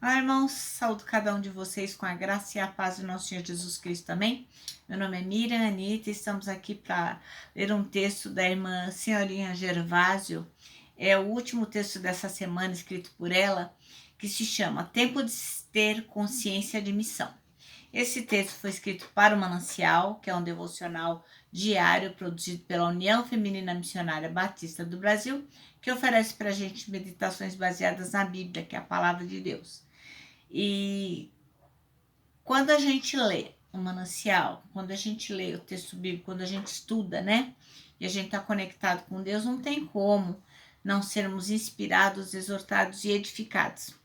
Olá, irmãos, saúdo cada um de vocês com a graça e a paz do nosso Senhor Jesus Cristo também. Meu nome é Miriam Anitta e estamos aqui para ler um texto da irmã Senhorinha Gervásio. É o último texto dessa semana escrito por ela, que se chama Tempo de ter consciência de missão. Esse texto foi escrito para o Manancial, que é um devocional diário produzido pela União Feminina Missionária Batista do Brasil, que oferece para a gente meditações baseadas na Bíblia, que é a palavra de Deus. E quando a gente lê o manancial, quando a gente lê o texto bíblico, quando a gente estuda, né? E a gente está conectado com Deus, não tem como não sermos inspirados, exortados e edificados.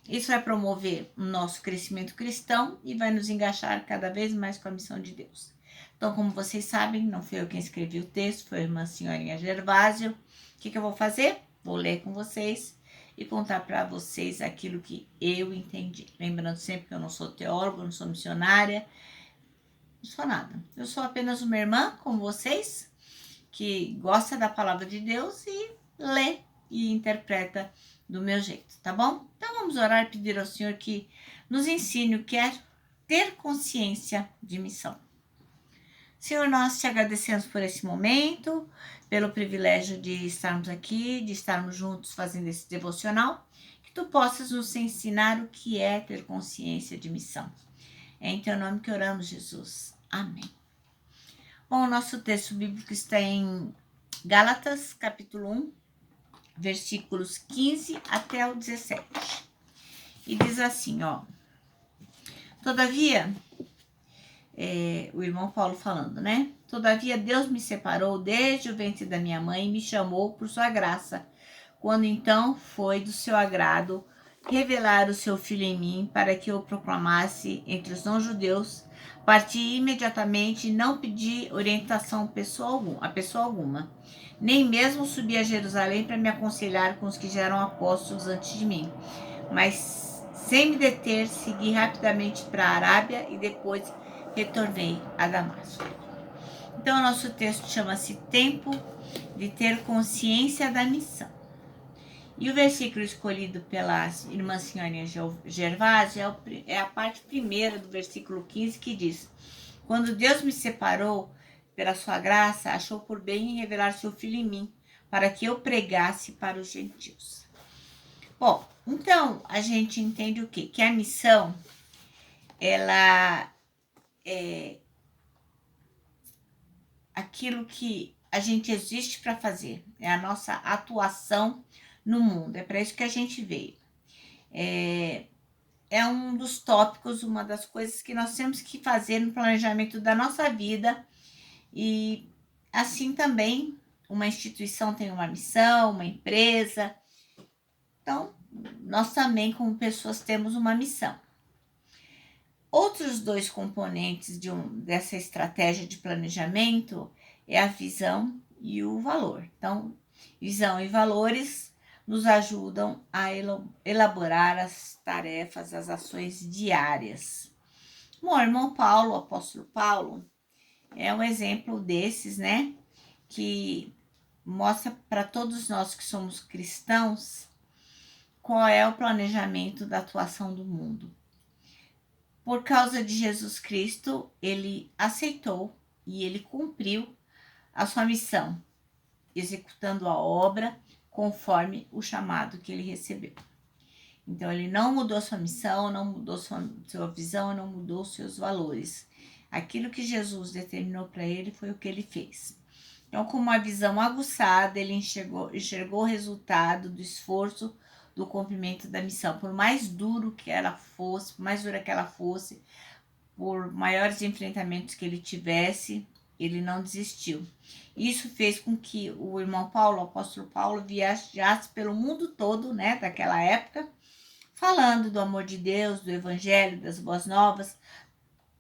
Isso vai promover o nosso crescimento cristão e vai nos engajar cada vez mais com a missão de Deus. Então, como vocês sabem, não fui eu quem escrevi o texto, foi a irmã Senhorinha Gervásio. O que eu vou fazer? Vou ler com vocês e contar para vocês aquilo que eu entendi. Lembrando sempre que eu não sou teóloga, não sou missionária, não sou nada. Eu sou apenas uma irmã, como vocês, que gosta da palavra de Deus e lê e interpreta do meu jeito, tá bom? Então vamos orar e pedir ao Senhor que nos ensine o que é ter consciência de missão. Senhor, nós te agradecemos por esse momento, pelo privilégio de estarmos aqui, de estarmos juntos fazendo esse devocional, que tu possas nos ensinar o que é ter consciência de missão. É em teu nome que oramos, Jesus. Amém. Bom, o nosso texto bíblico está em Gálatas, capítulo 1, versículos 15 até o 17. E diz assim, ó. Todavia, o irmão Paulo falando, né? Todavia, Deus me separou desde o ventre da minha mãe e me chamou por sua graça, quando então foi do seu agrado revelar o seu Filho em mim, para que eu proclamasse entre os não-judeus. Parti imediatamente e não pedi orientação a pessoa alguma. Nem mesmo subi a Jerusalém para me aconselhar com os que já eram apóstolos antes de mim. Mas, sem me deter, segui rapidamente para a Arábia e depois retornei a Damasco. Então, o nosso texto chama-se Tempo de ter consciência da missão. E o versículo escolhido pela irmã Senhorinha Gervásio é a parte primeira do versículo 15, que diz: Quando Deus me separou pela sua graça, achou por bem revelar seu Filho em mim, para que eu pregasse para os gentios. Bom, então a gente entende o quê? Que a missão, ela é aquilo que a gente existe para fazer, é a nossa atuação no mundo, é para isso que a gente veio. É um dos tópicos, uma das coisas que nós temos que fazer no planejamento da nossa vida. E assim também, uma instituição tem uma missão, uma empresa. Então, nós também, como pessoas, temos uma missão. Outros dois componentes dessa estratégia de planejamento é a visão e o valor. Então, visão e valores nos ajudam a elaborar as tarefas, as ações diárias. Bom, o irmão Paulo, o apóstolo Paulo, é um exemplo desses, né? Que mostra para todos nós que somos cristãos qual é o planejamento da atuação do mundo. Por causa de Jesus Cristo, ele aceitou e ele cumpriu a sua missão, executando a obra conforme o chamado que ele recebeu. Então, ele não mudou sua missão, não mudou sua visão, não mudou seus valores. Aquilo que Jesus determinou para ele foi o que ele fez. Então, com uma visão aguçada, ele enxergou o resultado do esforço do cumprimento da missão. Por mais duro que ela fosse, por mais dura que ela fosse, por maiores enfrentamentos que ele tivesse, ele não desistiu. Isso fez com que o irmão Paulo, o apóstolo Paulo, viajasse pelo mundo todo, né, daquela época, falando do amor de Deus, do evangelho, das boas novas,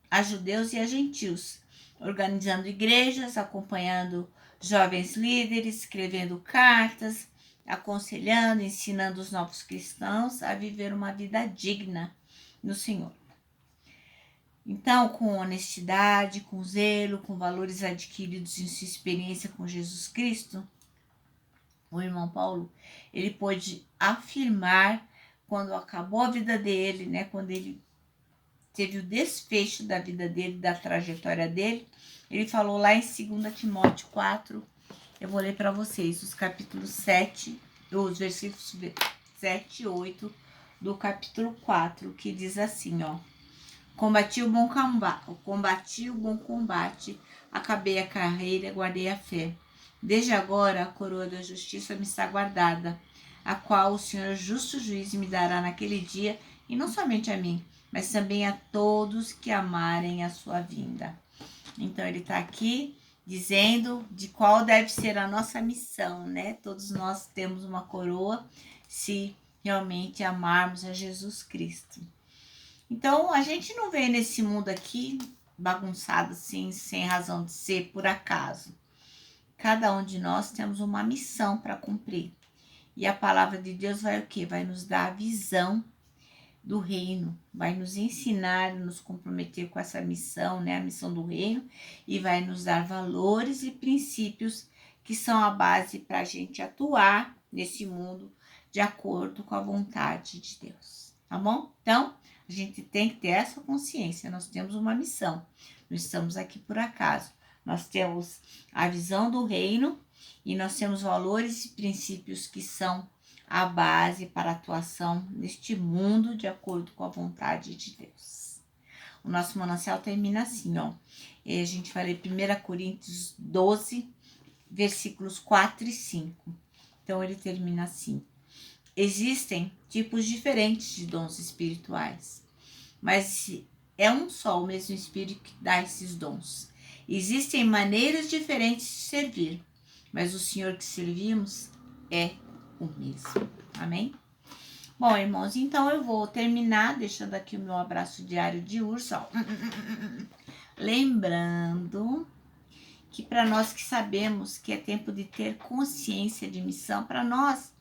a judeus e a gentios, organizando igrejas, acompanhando jovens líderes, escrevendo cartas, aconselhando, ensinando os novos cristãos a viver uma vida digna no Senhor. Então, com honestidade, com zelo, com valores adquiridos em sua experiência com Jesus Cristo, o irmão Paulo, ele pôde afirmar quando acabou a vida dele, né? Quando ele teve o desfecho da vida dele, da trajetória dele, ele falou lá em 2 Timóteo 4, eu vou ler para vocês os capítulos 7, os versículos 7 e 8 do capítulo 4, que diz assim, ó: combati o bom combate, acabei a carreira, guardei a fé. Desde agora a coroa da justiça me está guardada, a qual o Senhor justo juiz me dará naquele dia, e não somente a mim, mas também a todos que amarem a sua vinda. Então ele está aqui dizendo de qual deve ser a nossa missão, né? Todos nós temos uma coroa se realmente amarmos a Jesus Cristo. Então a gente não vem nesse mundo aqui bagunçado assim, sem razão de ser, por acaso. Cada um de nós temos uma missão para cumprir. E a palavra de Deus vai o quê? Vai nos dar a visão do reino, vai nos ensinar, nos comprometer com essa missão, né? A missão do reino, e vai nos dar valores e princípios que são a base para a gente atuar nesse mundo de acordo com a vontade de Deus, tá bom? Então, a gente tem que ter essa consciência, nós temos uma missão, não estamos aqui por acaso, nós temos a visão do reino e nós temos valores e princípios que são a base para a atuação neste mundo de acordo com a vontade de Deus. O nosso manancial termina assim, ó. E a gente vai ler 1 Coríntios 12, versículos 4 e 5. Então, ele termina assim: existem tipos diferentes de dons espirituais, mas é um só o mesmo Espírito que dá esses dons. Existem maneiras diferentes de servir, mas o Senhor que servimos é o mesmo. Amém? Bom, irmãos, então eu vou terminar deixando aqui o meu abraço diário de urso, ó. Lembrando que para nós que sabemos que é tempo de ter consciência de missão, para nós,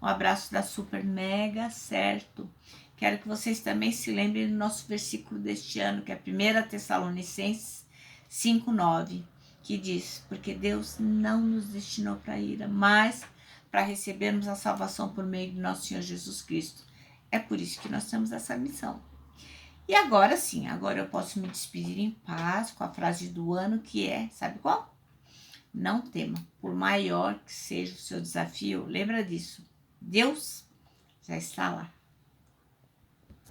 um abraço da super mega, certo? Quero que vocês também se lembrem do nosso versículo deste ano, que é 1 Tessalonicenses 5:9, que diz: porque Deus não nos destinou para a ira, mas para recebermos a salvação por meio de nosso Senhor Jesus Cristo. É por isso que nós temos essa missão. E agora sim, agora eu posso me despedir em paz com a frase do ano, que é, sabe qual? Não tema, por maior que seja o seu desafio, lembra disso, Deus já está lá.